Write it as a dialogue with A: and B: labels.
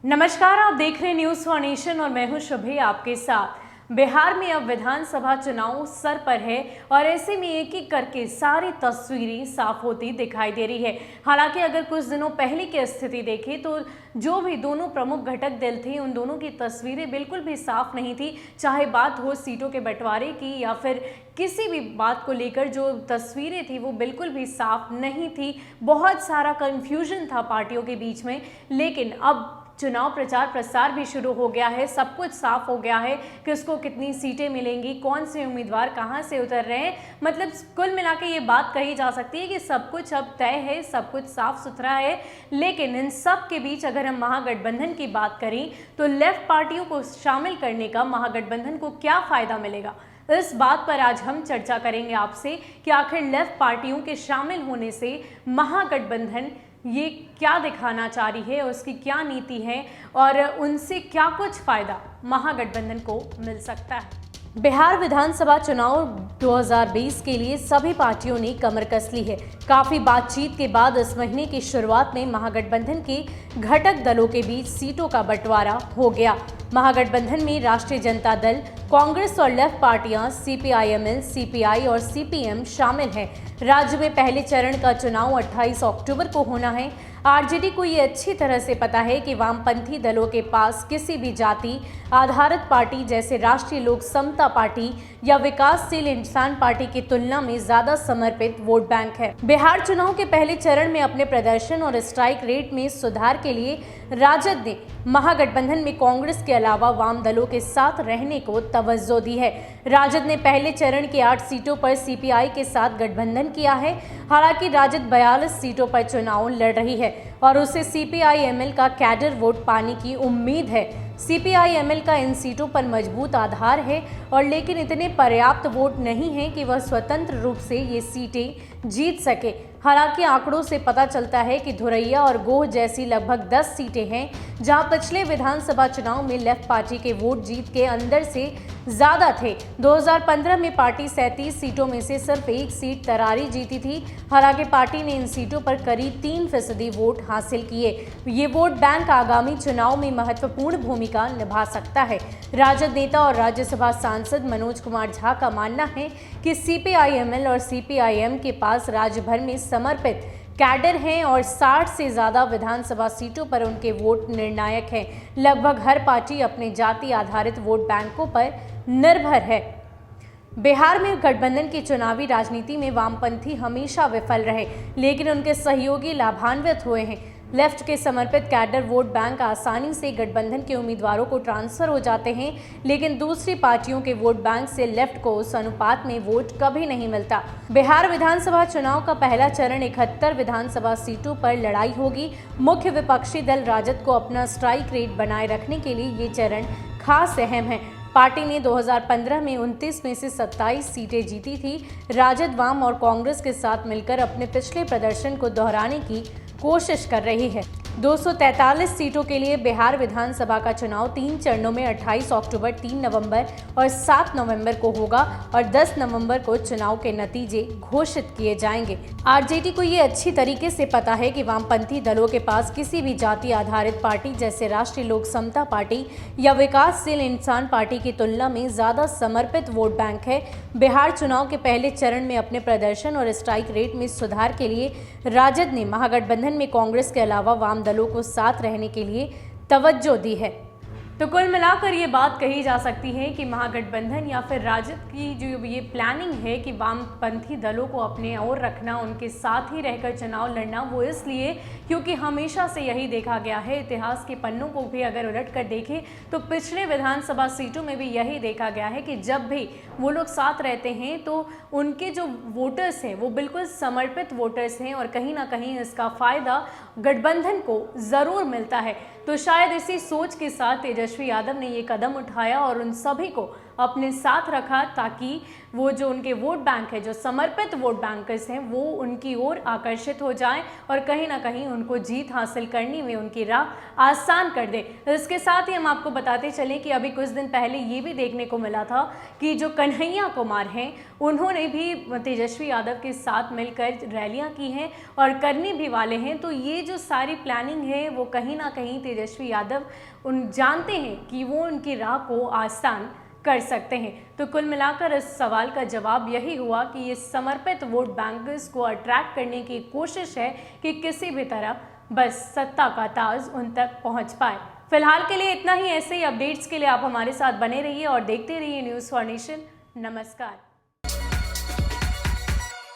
A: नमस्कार, आप देख रहे हैं न्यूज फॉर नेशन और मैं हूं शुभी आपके साथ। बिहार में अब विधानसभा चुनाव सर पर है और ऐसे में एक एक करके सारी तस्वीरें साफ होती दिखाई दे रही है। हालांकि अगर कुछ दिनों पहले की स्थिति देखें तो जो भी दोनों प्रमुख घटक दल थे उन दोनों की तस्वीरें बिल्कुल भी साफ नहीं थी। चाहे बात हो सीटों के बंटवारे की या फिर किसी भी बात को लेकर जो तस्वीरें थी वो बिल्कुल भी साफ नहीं थी। बहुत सारा कंफ्यूजन था पार्टियों के बीच में, लेकिन अब चुनाव प्रचार प्रसार भी शुरू हो गया है। सब कुछ साफ हो गया है, किसको कितनी सीटें मिलेंगी, कौन से उम्मीदवार कहां से उतर रहे हैं। मतलब कुल मिला के ये बात कही जा सकती है कि सब कुछ अब तय है, सब कुछ साफ सुथरा है। लेकिन इन सब के बीच अगर हम महागठबंधन की बात करें तो लेफ्ट पार्टियों को शामिल करने का महागठबंधन को क्या फायदा मिलेगा, इस बात पर आज हम चर्चा करेंगे आपसे कि आखिर लेफ्ट पार्टियों के शामिल होने से महागठबंधन ये क्या दिखाना चाह रही है, उसकी क्या नीति है और उनसे क्या कुछ फायदा महागठबंधन को मिल सकता है। बिहार विधानसभा चुनाव 2020 के लिए सभी पार्टियों ने कमर कस ली है। काफी बातचीत के बाद इस महीने की शुरुआत में महागठबंधन के घटक दलों के बीच सीटों का बंटवारा हो गया। महागठबंधन में राष्ट्रीय जनता दल, कांग्रेस और लेफ्ट पार्टियां सीपीआईएमएल, सीपीआई और सीपीएम शामिल हैं। राज्य में पहले चरण का चुनाव 28 अक्टूबर को होना है। आरजेडी को ये अच्छी तरह से पता है कि वामपंथी दलों के पास किसी भी जाति आधारित पार्टी जैसे राष्ट्रीय लोक समता पार्टी या विकासशील इंसान पार्टी की तुलना में ज्यादा समर्पित वोट बैंक है। बिहार चुनाव के पहले चरण में अपने प्रदर्शन और स्ट्राइक रेट में सुधार के लिए राजद ने महागठबंधन में कांग्रेस के अलावा वाम दलों के साथ रहने को तवज्जो दी है। राजद ने पहले चरण की 8 सीटों पर सीपीआई के साथ गठबंधन किया है। हालांकि राजद 42 सीटों पर चुनाव लड़ रही है और उसे सीपीआईएमएल का कैडर वोट पाने की उम्मीद है। सीपीआईएमएल का इन सीटों पर मजबूत आधार है और लेकिन इतने पर्याप्त वोट नहीं है कि वह स्वतंत्र रूप से ये सीटें जीत सके। हालांकि आंकड़ों से पता चलता है कि धुरैया और गोह जैसी लगभग 10 सीटें हैं जहां पिछले विधानसभा चुनाव में लेफ्ट पार्टी के वोट जीत के अंदर से ज्यादा थे। 2015 में पार्टी 37 सीटों में से सिर्फ 1 सीट तरारी जीती थी। हालांकि पार्टी ने इन सीटों पर करीब 3% वोट हासिल किए। ये वोट बैंक आगामी चुनाव में महत्वपूर्ण भूमिका निभा सकता है। राजद नेता और राज्यसभा सांसद मनोज कुमार झा का मानना है कि सीपीआईएमएल और सीपीआईएम के पास राज्य भर में समर्पित कैडर हैं और 60 से ज्यादा विधानसभा सीटों पर उनके वोट निर्णायक हैं। लगभग हर पार्टी अपने जाति आधारित वोट बैंकों पर निर्भर है। बिहार में गठबंधन की चुनावी राजनीति में वामपंथी हमेशा विफल रहे, लेकिन उनके सहयोगी लाभान्वित हुए हैं। लेफ्ट के समर्पित कैडर वोट बैंक आसानी से गठबंधन के उम्मीदवारों को ट्रांसफर हो जाते हैं, लेकिन दूसरी पार्टियों के वोट बैंक से लेफ्ट को उस अनुपात में वोट कभी नहीं मिलता। बिहार विधानसभा चुनाव का पहला चरण 71 विधानसभा सीटों पर लड़ाई होगी। मुख्य विपक्षी दल राजद को अपना स्ट्राइक रेट बनाए रखने के लिए ये चरण खास अहम है। पार्टी ने 2015 में 29 में से 27 सीटें जीती थी। राजद, वाम और कांग्रेस के साथ मिलकर अपने पिछले प्रदर्शन को दोहराने की कोशिश कर रही है। 243 सीटों के लिए बिहार विधानसभा का चुनाव 3 चरणों में 28 अक्टूबर, 3 नवंबर और 7 नवंबर को होगा और 10 नवंबर को चुनाव के नतीजे घोषित किए जाएंगे। आरजेडी को ये अच्छी तरीके से पता है कि वामपंथी दलों के पास किसी भी जाति आधारित पार्टी जैसे राष्ट्रीय लोक समता पार्टी या विकासशील इंसान पार्टी की तुलना में ज्यादा समर्पित वोट बैंक है। बिहार चुनाव के पहले चरण में अपने प्रदर्शन और स्ट्राइक रेट में सुधार के लिए राजद ने महागठबंधन में कांग्रेस के अलावा वाम दलों को साथ रहने के लिए तवज्जो दी है। तो कुल मिलाकर ये बात कही जा सकती है कि महागठबंधन या फिर राजद की जो ये प्लानिंग है कि वामपंथी दलों को अपने ओर रखना, उनके साथ ही रहकर चुनाव लड़ना, वो इसलिए क्योंकि हमेशा से यही देखा गया है। इतिहास के पन्नों को भी अगर उलट कर देखें तो पिछले विधानसभा सीटों में भी यही देखा गया है कि जब भी वो लोग साथ रहते हैं तो उनके जो वोटर्स हैं वो बिल्कुल समर्पित वोटर्स हैं और कहीं ना कहीं इसका फायदा गठबंधन को ज़रूर मिलता है। तो शायद इसी सोच के साथ तेजस्वी यादव ने ये कदम उठाया और उन सभी को अपने साथ रखा ताकि वो जो उनके वोट बैंक है, जो समर्पित वोट बैंकर्स हैं, वो उनकी ओर आकर्षित हो जाएं और कहीं ना कहीं उनको जीत हासिल करने में उनकी राह आसान कर दे। इसके साथ ही हम आपको बताते चलें कि अभी कुछ दिन पहले ये भी देखने को मिला था कि जो कन्हैया कुमार हैं उन्होंने भी तेजस्वी यादव के साथ मिलकर रैलियां की हैं और करने भी वाले हैं। तो ये जो सारी प्लानिंग है वो कहीं ना कहीं तेजस्वी यादव जानते हैं कि वो उनकी राह को आसान कर सकते हैं। तो कुल मिलाकर इस सवाल का जवाब यही हुआ कि ये समर्पित वोट बैंकर्स को अट्रैक्ट करने की कोशिश है कि किसी भी तरह बस सत्ता का ताज उन तक पहुंच पाए। फिलहाल के लिए इतना ही। ऐसे ही अपडेट्स के लिए आप हमारे साथ बने रहिए और देखते रहिए न्यूज़ फॉर नेशन। नमस्कार।